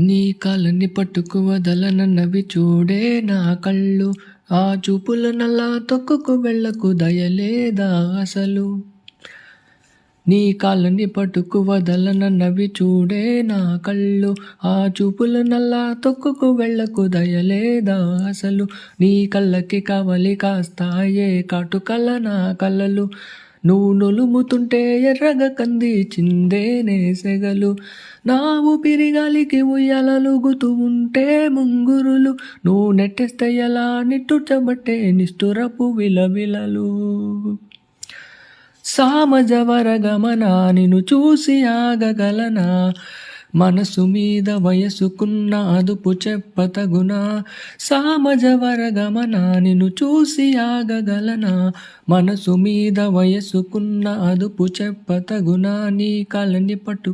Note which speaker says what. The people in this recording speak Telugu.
Speaker 1: నీ కాళ్ళని పట్టుకు వదలనన్నవి చూడే నా కళ్ళు. ఆ చూపులనలా తొక్కుకు వెళ్ళకు దయలేదా అసలు. నీ కాళ్ళని పట్టుకు వదలనన్నవి చూడే నా కళ్ళు. ఆ చూపులనల్లా తొక్కుకు వెళ్ళకు దయలేదా అసలు. నీ కళ్ళకి కవలి కాస్తాయే కాటుకల నా కలలు. నువ్వు నొలుముతుంటే ఎర్రగా కంది చిందేనే సెగలు. నా ఊపిరి గాలికి ఉయ్యాలలుగుతూ ఉంటే ముంగురులు. నువ్వు నెట్టేస్తే ఎలా నిట్టుచబట్టే నిష్ఠురపు విలవిలలు. సామజవరగమనా నిన్ను చూసి ఆగగలనా. మనసు మీద వయసుకున్న అదుపు చెప్పతగునా. సామజవరగమనా నిన్ను చూసి ఆగగలనా. మనసు మీద వయసుకున్న అదుపు చెప్పతగునా. నీ కాళ్ళని పట్టు